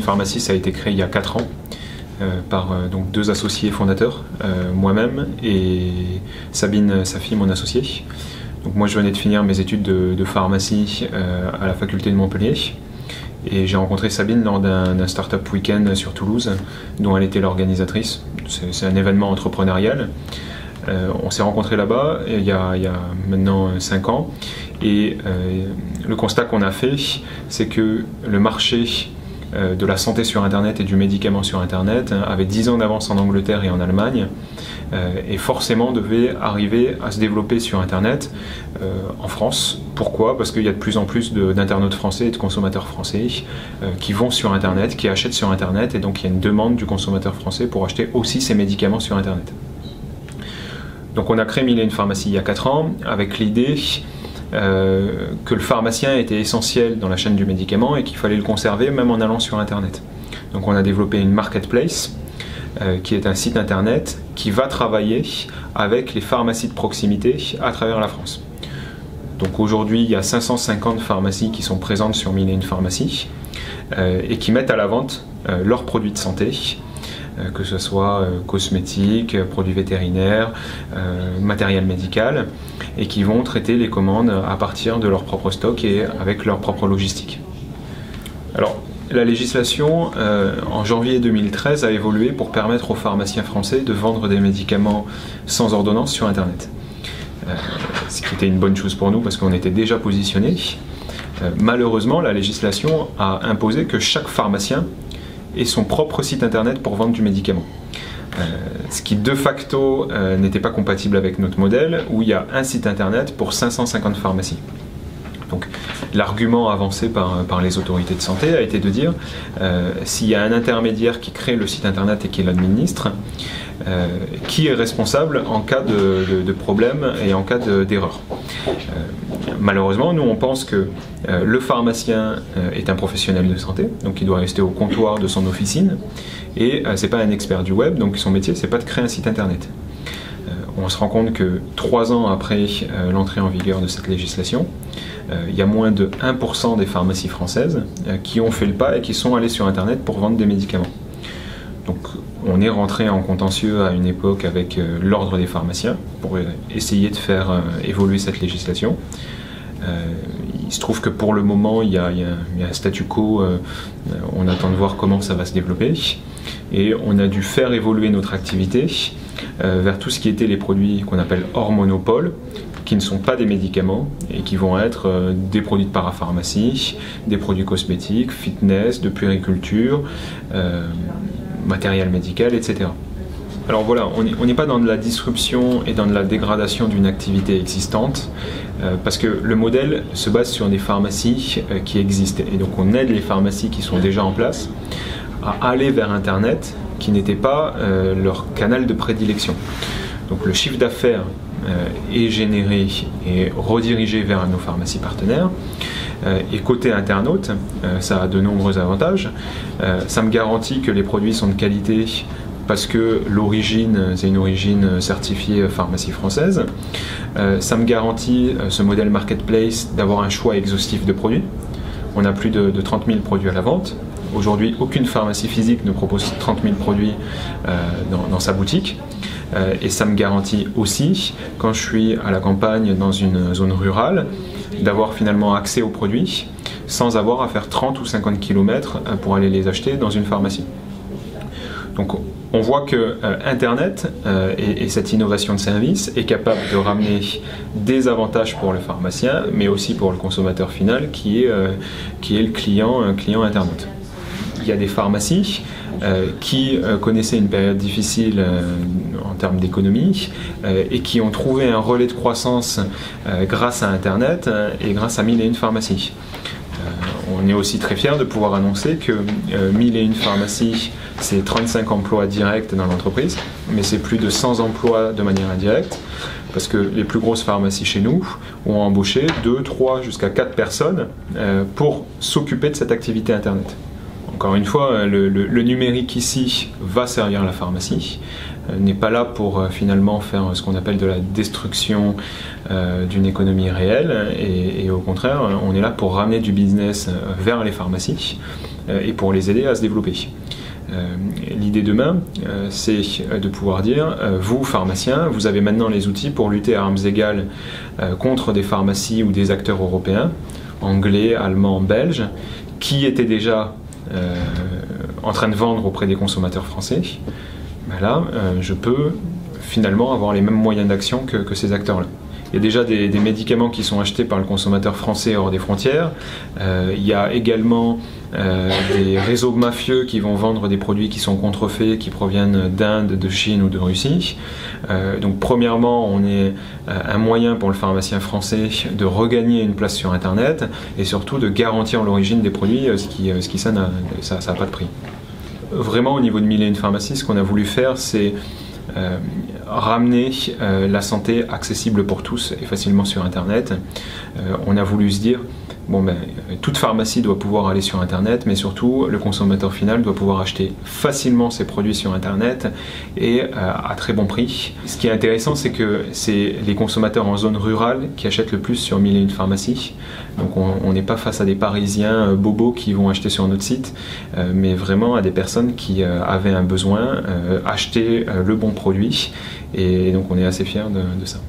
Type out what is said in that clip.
Pharmacie, ça a été créé il y a 4 ans par donc 2 associés fondateurs, moi-même et Sabine, sa fille, mon associée. Donc moi, je venais de finir mes études de pharmacie à la faculté de Montpellier. Et j'ai rencontré Sabine lors d'un startup week-end sur Toulouse, dont elle était l'organisatrice. C'est un événement entrepreneurial. On s'est rencontrés là-bas il y a maintenant 5 ans. Et le constat qu'on a fait, c'est que le marché de la santé sur Internet et du médicament sur Internet avait 10 ans d'avance en Angleterre et en Allemagne, et forcément devait arriver à se développer sur Internet en France. Pourquoi? Parce qu'il y a de plus en plus d'internautes français et de consommateurs français qui vont sur Internet, qui achètent sur Internet, et donc il y a une demande du consommateur français pour acheter aussi ses médicaments sur Internet. Donc on a créé 1001 Pharmacie il y a 4 ans avec l'idée que le pharmacien était essentiel dans la chaîne du médicament et qu'il fallait le conserver même en allant sur Internet. Donc on a développé une marketplace qui est un site internet qui va travailler avec les pharmacies de proximité à travers la France. Donc aujourd'hui il y a 550 pharmacies qui sont présentes sur 1001 Pharmacie et qui mettent à la vente leurs produits de santé, que ce soit cosmétiques, produits vétérinaires, matériel médical, et qui vont traiter les commandes à partir de leur propre stock et avec leur propre logistique. Alors, la législation en janvier 2013 a évolué pour permettre aux pharmaciens français de vendre des médicaments sans ordonnance sur Internet. Ce qui était une bonne chose pour nous parce qu'on était déjà positionnés. Malheureusement, la législation a imposé que chaque pharmacien ait son propre site internet pour vendre du médicament. Ce qui de facto n'était pas compatible avec notre modèle où il y a un site internet pour 550 pharmacies. Donc l'argument avancé par les autorités de santé a été de dire s'il y a un intermédiaire qui crée le site internet et qui l'administre, qui est responsable en cas de problème et en cas d'erreur. Malheureusement, nous on pense que le pharmacien est un professionnel de santé, donc il doit rester au comptoir de son officine, et c'est pas un expert du web, donc son métier c'est pas de créer un site internet. On se rend compte que 3 ans après l'entrée en vigueur de cette législation, il y a moins de 1% des pharmacies françaises qui ont fait le pas et qui sont allées sur internet pour vendre des médicaments. Donc on est rentré en contentieux à une époque avec l'ordre des pharmaciens pour essayer de faire évoluer cette législation. Il se trouve que pour le moment il y a un statu quo, on attend de voir comment ça va se développer, et on a dû faire évoluer notre activité vers tout ce qui était les produits qu'on appelle hors monopole, qui ne sont pas des médicaments et qui vont être des produits de parapharmacie, des produits cosmétiques, fitness, de puériculture, matériel médical, etc. Alors voilà, on n'est pas dans de la disruption et dans de la dégradation d'une activité existante, parce que le modèle se base sur des pharmacies qui existent, et donc on aide les pharmacies qui sont déjà en place à aller vers Internet, qui n'était pas leur canal de prédilection. Donc le chiffre d'affaires est généré et redirigé vers nos pharmacies partenaires. Et côté internaute, ça a de nombreux avantages. Ça me garantit que les produits sont de qualité parce que l'origine, c'est une origine certifiée pharmacie française. Ça me garantit, ce modèle marketplace, d'avoir un choix exhaustif de produits. On a plus de 30 000 produits à la vente. Aujourd'hui, aucune pharmacie physique ne propose 30 000 produits dans sa boutique. Et ça me garantit aussi, quand je suis à la campagne dans une zone rurale, d'avoir finalement accès aux produits sans avoir à faire 30 ou 50 km pour aller les acheter dans une pharmacie. Donc on voit que Internet et cette innovation de service est capable de ramener des avantages pour le pharmacien, mais aussi pour le consommateur final qui est le client internaute. Il y a des pharmacies qui connaissaient une période difficile en termes d'économie et qui ont trouvé un relais de croissance grâce à Internet et grâce à 1001 Pharmacie. On est aussi très fiers de pouvoir annoncer que 1001 Pharmacie, c'est 35 emplois directs dans l'entreprise, mais c'est plus de 100 emplois de manière indirecte, parce que les plus grosses pharmacies chez nous ont embauché 2, 3, jusqu'à 4 personnes pour s'occuper de cette activité Internet. Encore une fois, le numérique ici va servir la pharmacie, n'est pas là pour finalement faire ce qu'on appelle de la destruction d'une économie réelle, et au contraire, on est là pour ramener du business vers les pharmacies et pour les aider à se développer. L'idée demain, c'est de pouvoir dire, vous pharmaciens, vous avez maintenant les outils pour lutter à armes égales contre des pharmacies ou des acteurs européens, anglais, allemands, belges, qui étaient déjà en train de vendre auprès des consommateurs français. Ben là, je peux finalement avoir les mêmes moyens d'action que ces acteurs-là. Il y a déjà des médicaments qui sont achetés par le consommateur français hors des frontières. Il y a également des réseaux mafieux qui vont vendre des produits qui sont contrefaits, qui proviennent d'Inde, de Chine ou de Russie. Donc premièrement, on est un moyen pour le pharmacien français de regagner une place sur Internet et surtout de garantir l'origine des produits, ce qui ça n'a pas de prix. Vraiment, au niveau de 1001 Pharmacies, ce qu'on a voulu faire, c'est ramener la santé accessible pour tous et facilement sur Internet. On a voulu se dire, bon ben, toute pharmacie doit pouvoir aller sur Internet, mais surtout le consommateur final doit pouvoir acheter facilement ses produits sur Internet et à très bon prix. Ce qui est intéressant, c'est que c'est les consommateurs en zone rurale qui achètent le plus sur 1001 Pharmacies. Donc on n'est pas face à des Parisiens bobos qui vont acheter sur notre site, mais vraiment à des personnes qui avaient un besoin, acheter le bon produit. Et donc on est assez fiers de ça.